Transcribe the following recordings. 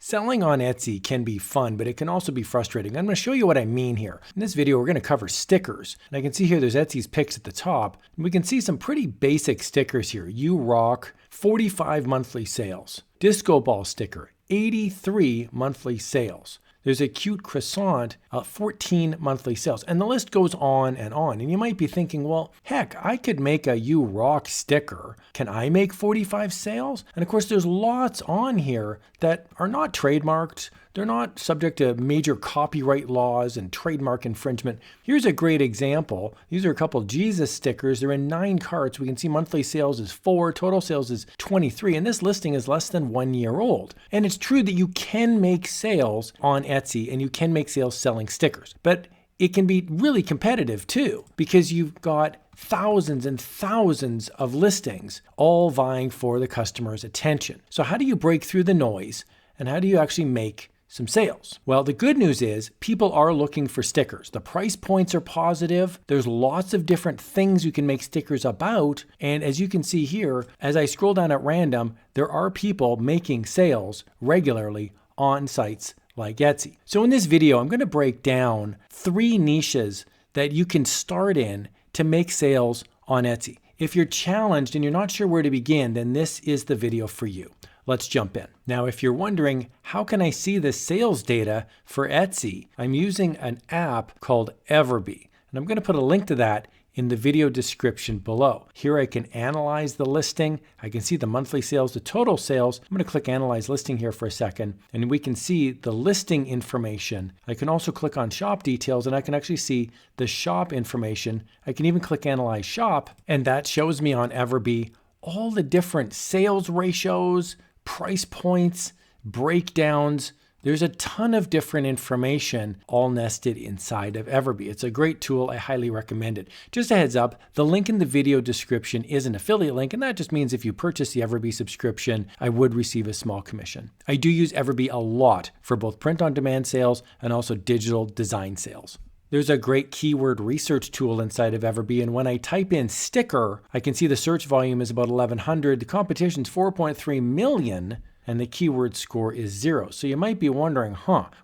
Selling on Etsy can be fun, but it can also be frustrating. I'm going to show you what I mean here. In this video, we're going to cover stickers. And I can see here there's Etsy's picks at the top. And we can see some pretty basic stickers here. You Rock, 45 monthly sales. Disco Ball sticker, 83 monthly sales. There's a cute croissant, 14 monthly sales. And the list goes on and on. And you might be thinking, well, heck, I could make a You Rock sticker. Can I make 45 sales? And of course, there's lots on here that are not trademarked. They're not subject to major copyright laws and trademark infringement. Here's a great example. These are a couple Jesus stickers. They're in 9 carts. We can see monthly sales is 4, total sales is 23, and this listing is less than 1 year old. And it's true that you can make sales on Etsy and you can make sales selling stickers, but it can be really competitive too, because you've got thousands and thousands of listings all vying for the customer's attention. So how do you break through the noise and how do you actually make some sales? Well, the good news is people are looking for stickers. The price points are positive. There's lots of different things you can make stickers about. And as you can see here, as I scroll down at random, there are people making sales regularly on sites like Etsy. So in this video, I'm going to break down 3 niches that you can start in to make sales on Etsy. If you're challenged and you're not sure where to begin, then this is the video for you. Let's jump in. Now, if you're wondering, how can I see the sales data for Etsy? I'm using an app called Everbe, and I'm going to put a link to that in the video description below. Here I can analyze the listing. I can see the monthly sales, the total sales. I'm going to click Analyze Listing here for a second, and we can see the listing information. I can also click on shop details, and I can actually see the shop information. I can even click Analyze Shop, and that shows me on Everbe all the different sales ratios, price points, breakdowns. There's a ton of different information all nested inside of Everbe. It's a great tool. I highly recommend it. Just a heads up, the link in the video description is an affiliate link, and that just means if you purchase the Everbe subscription, I would receive a small commission. I do use Everbe a lot for both print-on-demand sales and also digital design sales. There's a great keyword research tool inside of Everbe, and when I type in sticker, I can see the search volume is about 1,100, the competition's 4.3 million, and the keyword score is 0. So you might be wondering,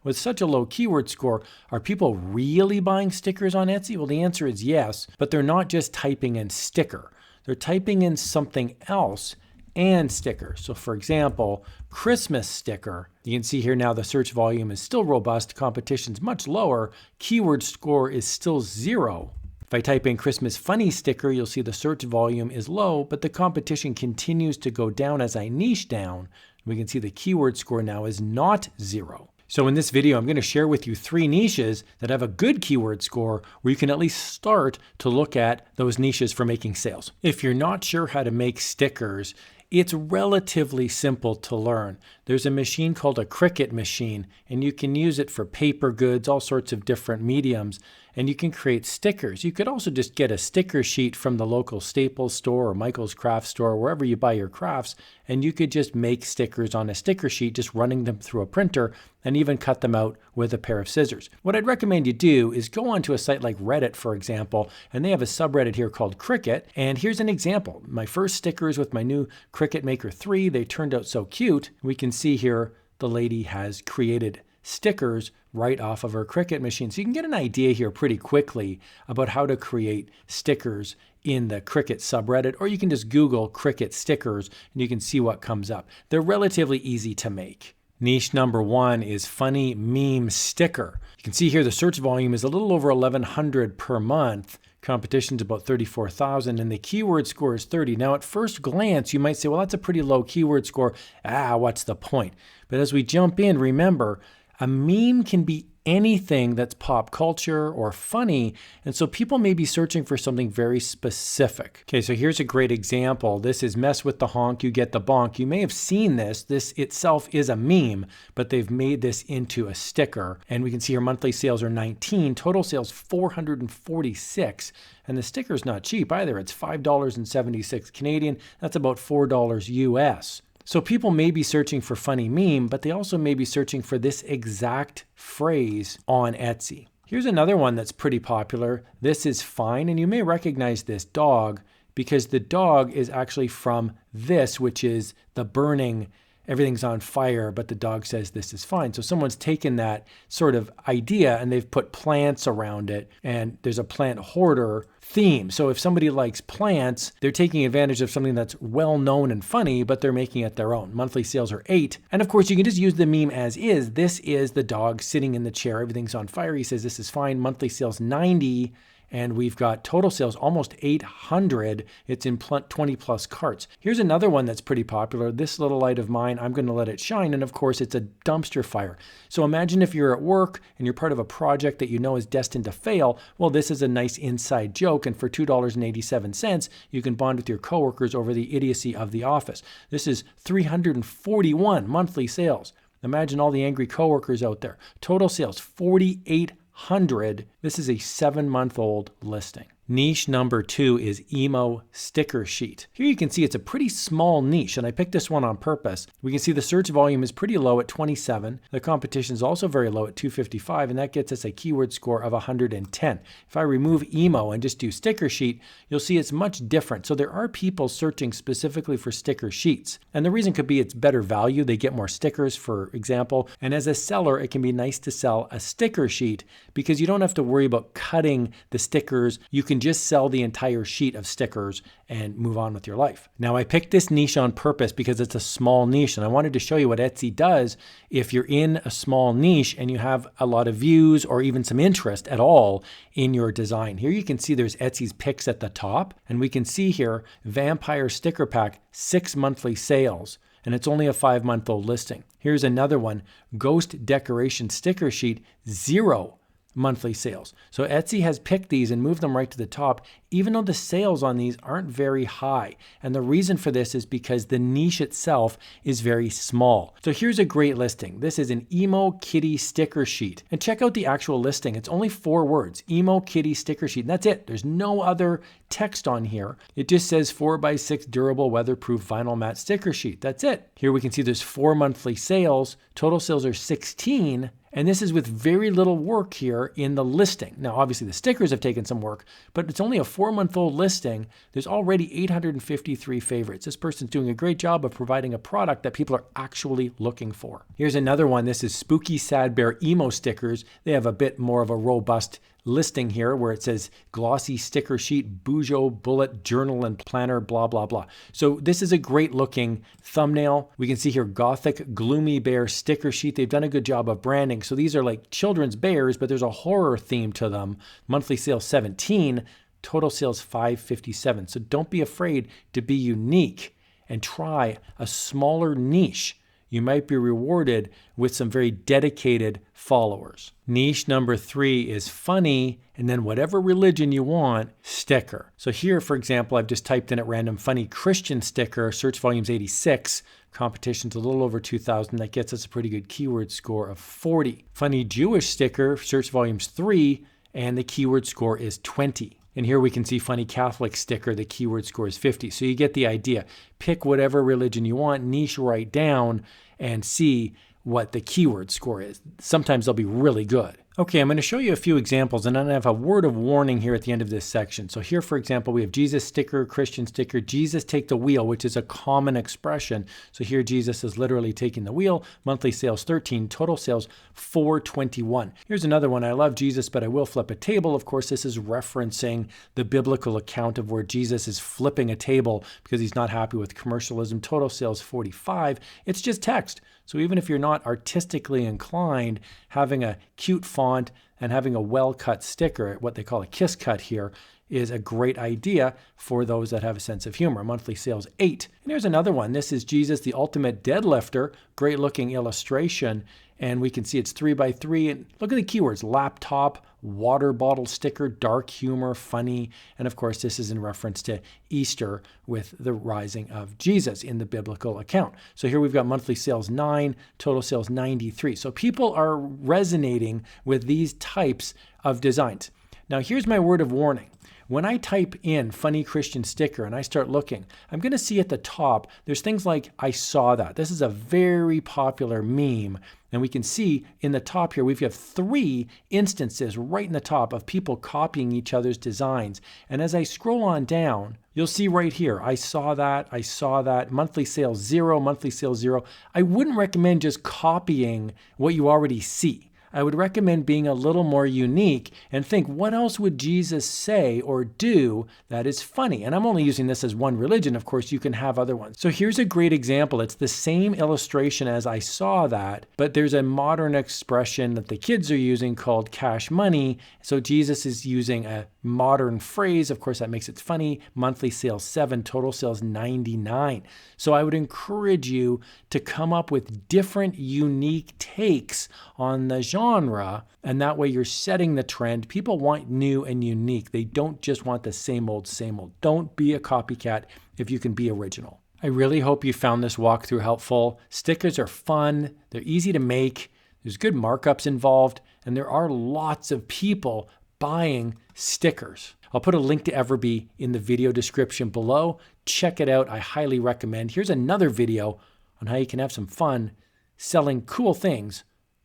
with such a low keyword score, are people really buying stickers on Etsy? Well, the answer is yes, but they're not just typing in sticker. They're typing in something else and sticker. So for example, Christmas sticker. You can see here now the search volume is still robust, competition's much lower, keyword score is still 0. If I type in Christmas funny sticker, you'll see the search volume is low, but the competition continues to go down as I niche down. We can see the keyword score now is not 0. So in this video, I'm going to share with you 3 niches that have a good keyword score where you can at least start to look at those niches for making sales. If you're not sure how to make stickers, it's relatively simple to learn. There's a machine called a Cricut machine, and you can use it for paper goods, all sorts of different mediums, and you can create stickers. You could also just get a sticker sheet from the local Staples store or Michael's craft store, wherever you buy your crafts, and you could just make stickers on a sticker sheet, just running them through a printer, and even cut them out with a pair of scissors. What I'd recommend you do is go onto a site like Reddit, for example, and they have a subreddit here called Cricut, and here's an example. My first stickers with my new Cricut Maker 3, they turned out so cute. We can see here the lady has created stickers right off of her Cricut machine. So you can get an idea here pretty quickly about how to create stickers in the Cricut subreddit, or you can just Google Cricut stickers and you can see what comes up. They're relatively easy to make. Niche number 1 is funny meme sticker. You can see here the search volume is a little over 1,100 per month. Competition's about 34,000 and the keyword score is 30. Now at first glance, you might say, well, that's a pretty low keyword score. What's the point? But as we jump in, remember, a meme can be anything that's pop culture or funny, and so people may be searching for something very specific. Okay, so here's a great example. This is mess with the honk, you get the bonk. You may have seen this. This itself is a meme, but they've made this into a sticker, and we can see our monthly sales are 19, total sales 446, and the sticker's not cheap either. It's $5.76 Canadian. That's about $4 US. So people may be searching for funny meme, but they also may be searching for this exact phrase on Etsy. Here's another one that's pretty popular. This is fine, and you may recognize this dog because the dog is actually from this, which is the burning everything's on fire, but the dog says this is fine. So someone's taken that sort of idea and they've put plants around it, and there's a plant hoarder theme. So if somebody likes plants, they're taking advantage of something that's well known and funny, but they're making it their own. Monthly sales are 8. And of course, you can just use the meme as is. This is the dog sitting in the chair. Everything's on fire. He says this is fine. Monthly sales 90. And we've got total sales almost 800. It's in 20 plus carts. Here's another one that's pretty popular. This little light of mine, I'm going to let it shine. And of course, it's a dumpster fire. So imagine if you're at work and you're part of a project that you know is destined to fail. Well, this is a nice inside joke. And for $2.87, you can bond with your coworkers over the idiocy of the office. This is 341 monthly sales. Imagine all the angry coworkers out there. Total sales, 4,800. This is a 7-month-old listing. Niche number 2 is Emo Sticker Sheet. Here you can see it's a pretty small niche, and I picked this one on purpose. We can see the search volume is pretty low at 27. The competition is also very low at 255, and that gets us a keyword score of 110. If I remove emo and just do sticker sheet, you'll see it's much different. So there are people searching specifically for sticker sheets. And the reason could be it's better value. They get more stickers, for example. And as a seller, it can be nice to sell a sticker sheet because you don't have to worry about cutting the stickers. You can just sell the entire sheet of stickers and move on with your life. Now, I picked this niche on purpose because it's a small niche, and I wanted to show you what Etsy does if you're in a small niche and you have a lot of views or even some interest at all in your design. Here you can see there's Etsy's picks at the top, and we can see here Vampire Sticker Pack, 6 monthly sales, and it's only a 5-month-old listing. Here's another one, Ghost Decoration Sticker Sheet, 0 monthly sales. So Etsy has picked these and moved them right to the top, even though the sales on these aren't very high. And the reason for this is because the niche itself is very small. So here's a great listing. This is an Emo Kitty Sticker Sheet. And check out the actual listing. It's only 4 words, Emo Kitty Sticker Sheet. And that's it. There's no other text on here. It just says 4x6 durable weatherproof vinyl matte sticker sheet. That's it. Here we can see there's 4 monthly sales. Total sales are 16. And this is with very little work here in the listing. Now, obviously the stickers have taken some work, but it's only a 4-month-old listing. There's already 853 favorites. This person's doing a great job of providing a product that people are actually looking for. Here's another one. This is Spooky Sad Bear Emo Stickers. They have a bit more of a robust listing here where it says glossy sticker sheet, Bujo, bullet, journal, and planner, blah, blah, blah. So this is a great looking thumbnail. We can see here Gothic Gloomy Bear Sticker Sheet. They've done a good job of branding. So these are like children's bears, but there's a horror theme to them. Monthly sales 17, total sales 557. So don't be afraid to be unique and try a smaller niche. You might be rewarded with some very dedicated followers. Niche number 3 is funny, and then whatever religion you want, sticker. So here, for example, I've just typed in at random funny Christian sticker, search volume's 86, competition's a little over 2,000. That gets us a pretty good keyword score of 40. Funny Jewish sticker, search volume's 3, and the keyword score is 20. And here we can see funny Catholic sticker, the keyword score is 50. So you get the idea. Pick whatever religion you want, niche right down, and see what the keyword score is. Sometimes they'll be really good. Okay, I'm going to show you a few examples, and then I have a word of warning here at the end of this section. So here, for example, we have Jesus sticker, Christian sticker, Jesus take the wheel, which is a common expression. So here Jesus is literally taking the wheel. Monthly sales 13, total sales 421. Here's another one. I love Jesus, but I will flip a table. Of course, this is referencing the biblical account of where Jesus is flipping a table because he's not happy with commercialism. Total sales 45. It's just text. So even if you're not artistically inclined, having a cute font and having a well-cut sticker, what they call a kiss cut here, is a great idea for those that have a sense of humor. Monthly sales 8. And here's another one. This is Jesus, the ultimate deadlifter. Great looking illustration. And we can see it's 3x3. And look at the keywords: laptop, water bottle sticker, dark humor, funny. And of course, this is in reference to Easter with the rising of Jesus in the biblical account. So here we've got monthly sales 9, total sales 93. So people are resonating with these types of designs. Now here's my word of warning. When I type in funny Christian sticker and I start looking, I'm going to see at the top, there's things like, I saw that. This is a very popular meme. And we can see in the top here, we have 3 instances right in the top of people copying each other's designs. And as I scroll on down, you'll see right here, I saw that, monthly sales 0, monthly sales 0. I wouldn't recommend just copying what you already see. I would recommend being a little more unique and think, what else would Jesus say or do that is funny? And I'm only using this as one religion. Of course, you can have other ones. So here's a great example. It's the same illustration as I saw that, but there's a modern expression that the kids are using called cash money. So Jesus is using a modern phrase. Of course, that makes it funny. Monthly sales 7, total sales 99. So I would encourage you to come up with different, unique takes on the genre, and that way you're setting the trend. People want new and unique. They don't just want the same old, same old. Don't be a copycat if you can be original. I really hope you found this walkthrough helpful. Stickers are fun. They're easy to make. There's good markups involved, and there are lots of people buying stickers. I'll put a link to Everbe in the video description below. Check it out. I highly recommend. Here's another video on how you can have some fun selling cool things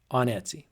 on Etsy.